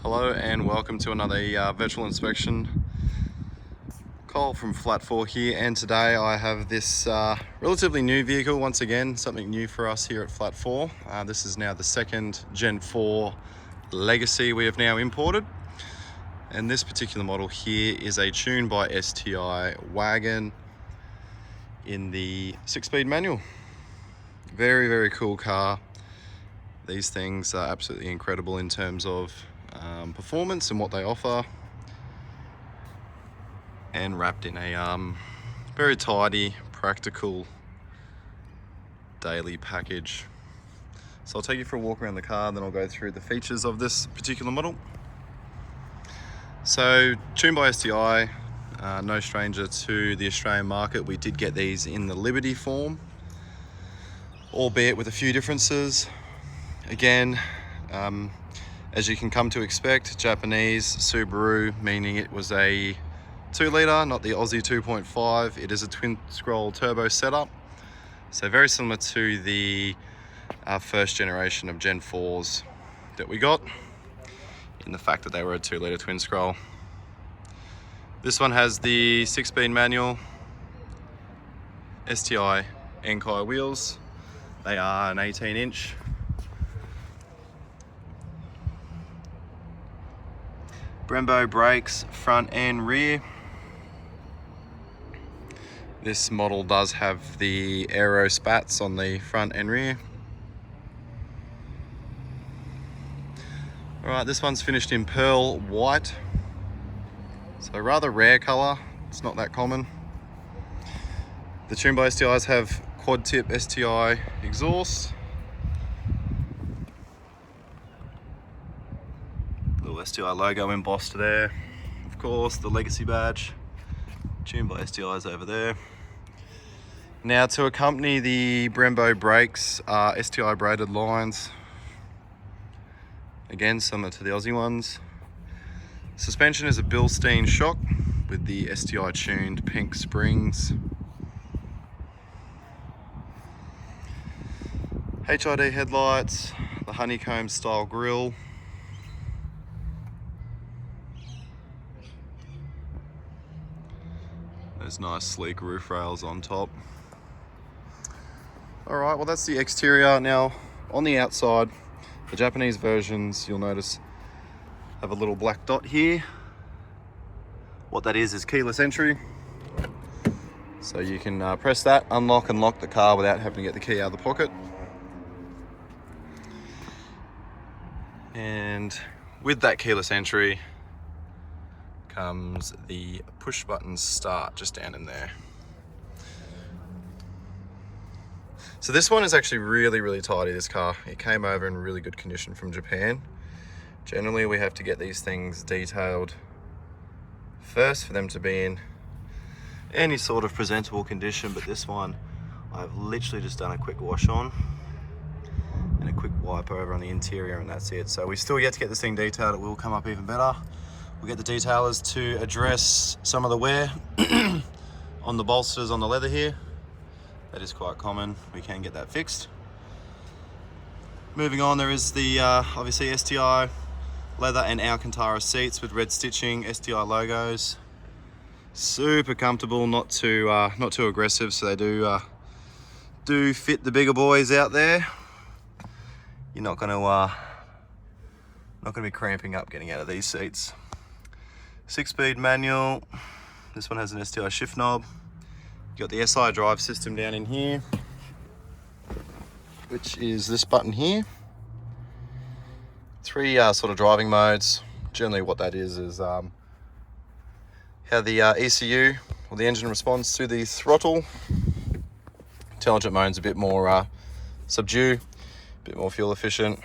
Hello and welcome to another virtual inspection. Cole from Flat 4 here, and today I have this relatively new vehicle once again, something new for us here at Flat 4. This is now the second Gen 4 Legacy we have now imported, and this particular model here is a Tune by STI wagon in the 6-speed manual. Very cool car. These things are absolutely incredible in terms of performance and what they offer, and wrapped in a very tidy, practical daily package. So I'll take you for a walk around the car, then I'll go through the features of this particular model. So Tune by STI, no stranger to the Australian market. We did get these in the Liberty form, albeit with a few differences. Again, as you can come to expect, Japanese Subaru, meaning it was a 2-litre, not the Aussie 2.5. It is a twin scroll turbo setup, so very similar to the first generation of Gen 4s that we got, in the fact that they were a 2-litre twin scroll. This one has the 6-speed manual, STI Enkai wheels. They are an 18-inch. Brembo brakes, front and rear. This model does have the aero spats on the front and rear. Alright, this one's finished in pearl white. So a rather rare colour, it's not that common. The Tune by STIs have quad tip STI exhaust. Little STI logo embossed there. Of course, the Legacy badge. Tune by STIs over there. Now, to accompany the Brembo brakes are STI braided lines. Again, similar to the Aussie ones. Suspension is a Bilstein shock with the STI tuned pink springs. HID headlights, the honeycomb style grille. Those nice sleek roof rails on top. Alright, well that's the exterior. Now on the outside, the Japanese versions, you'll notice, have a little black dot here. What that is keyless entry. So you can press that, unlock and lock the car without having to get the key out of the pocket. And with that keyless entry comes the push button start just down in there. So this one is actually really tidy, this car. It came over in really good condition from Japan. Generally we have to get these things detailed first for them to be in any sort of presentable condition, but this one I've literally just done a quick wash on and a quick wipe over on the interior, and that's it. So we still yet to get this thing detailed. It will come up even better. We'll get the detailers to address some of the wear on the bolsters on the leather here. That is quite common. We can get that fixed. Moving on, there is the obviously STI leather and Alcantara seats with red stitching, STI logos. Super comfortable, not too aggressive, so they do fit the bigger boys out there. You're not going to be cramping up getting out of these seats. 6-speed manual. This one has an STI shift knob. You got the SI drive system down in here, which is this button here. 3 sort of driving modes. Generally what that is how the ECU or the engine responds to the throttle. Intelligent mode's a bit more subdue, a bit more fuel efficient,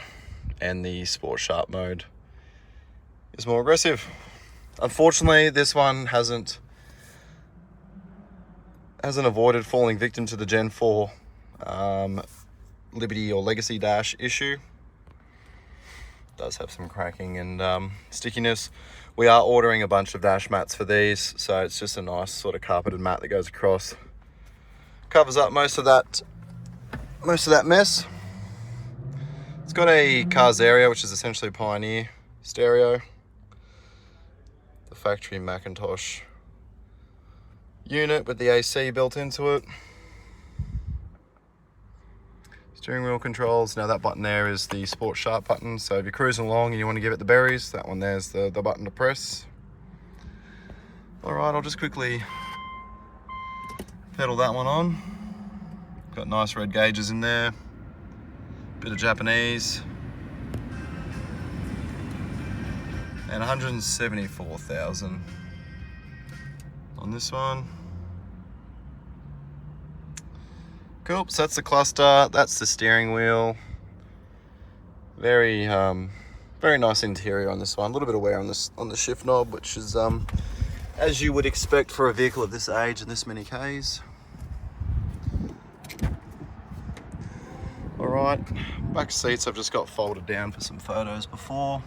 and the sport sharp mode is more aggressive. Unfortunately, this one hasn't avoided falling victim to the Gen 4 Liberty or Legacy dash issue. It does have some cracking and stickiness. We are ordering a bunch of dash mats for these, so it's just a nice sort of carpeted mat that goes across, covers up most of that mess. It's got a Cars area, which is essentially a Pioneer stereo, the factory Macintosh unit with the AC built into it. Steering wheel controls. Now that button there is the Sport Sharp button, so if you're cruising along and you want to give it the berries, that one there's the button to press. Alright, I'll just quickly pedal that one on. Got nice red gauges in there, bit of Japanese, and 174,000 on this one. Cool, so that's the cluster, that's the steering wheel. Very nice interior on this one. A little bit of wear on the shift knob, which is as you would expect for a vehicle of this age and this many Ks. Alright, back seats I've just got folded down for some photos before.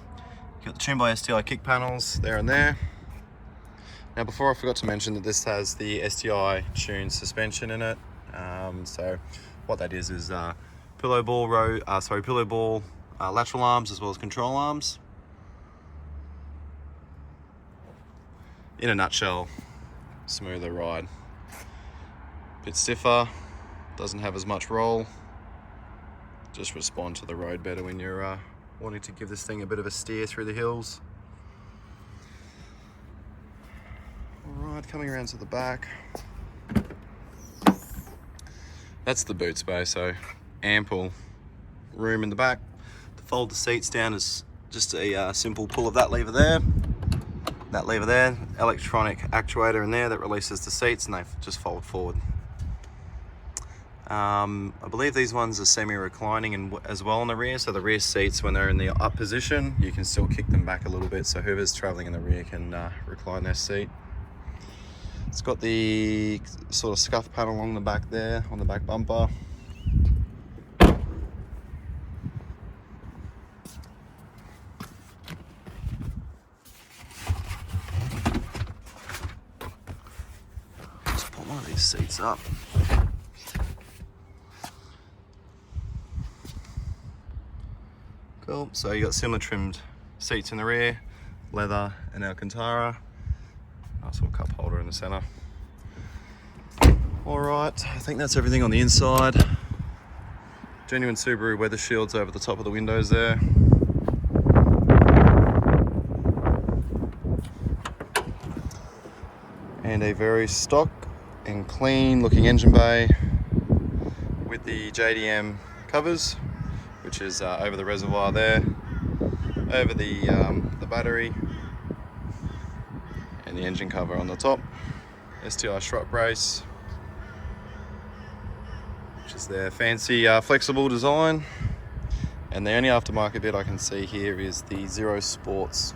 You've got the Tune by STI kick panels there and there. Now before I forgot to mention that this has the STI tuned suspension in it. So what that is pillow ball lateral arms as well as control arms. In a nutshell, smoother ride. Bit stiffer, doesn't have as much roll. Just respond to the road better when you're wanting to give this thing a bit of a steer through the hills. Alright, coming around to the back. That's the boot space, so ample room in the back. To fold the seats down is just a simple pull of that lever there. That lever there, electronic actuator in there that releases the seats and they just fold forward. I believe these ones are semi-reclining as well in the rear, so the rear seats, when they're in the up position, you can still kick them back a little bit so whoever's traveling in the rear can recline their seat. It's got the sort of scuff panel along the back there, on the back bumper. Just put one of these seats up. Cool, so you got similar trimmed seats in the rear, leather and Alcantara. Nice little cup holder in the center. Alright, I think that's everything on the inside. Genuine Subaru weather shields over the top of the windows there. And a very stock and clean looking engine bay with the JDM covers, which is over the reservoir there, over the battery, and the engine cover on the top. STI strut brace, which is their fancy flexible design. And the only aftermarket bit I can see here is the Zero Sports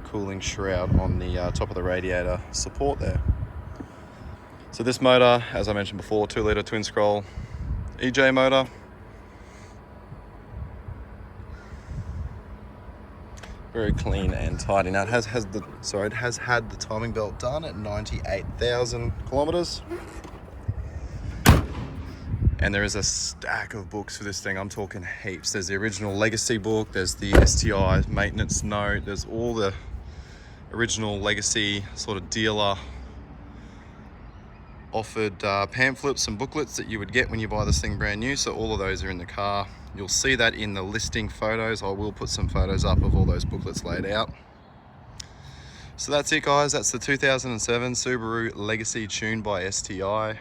cooling shroud on the top of the radiator support there. So this motor, as I mentioned before, 2-litre twin scroll EJ motor. Very clean and tidy. Now it has had the timing belt done at 98,000 kilometers. And there is a stack of books for this thing. I'm talking heaps. There's the original Legacy book, there's the STI maintenance note, there's all the original Legacy sort of dealer offered pamphlets and booklets that you would get when you buy this thing brand new. So all of those are in the car. You'll see that in the listing photos. I will put some photos up of all those booklets laid out. So that's it, guys. That's the 2007 Subaru Legacy tuned by STI.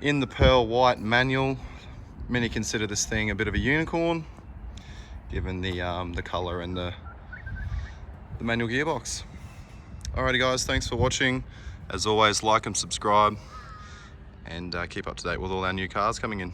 In the pearl white manual. Many consider this thing a bit of a unicorn, given the color and the manual gearbox. Alrighty guys, thanks for watching. As always, like and subscribe, and keep up to date with all our new cars coming in.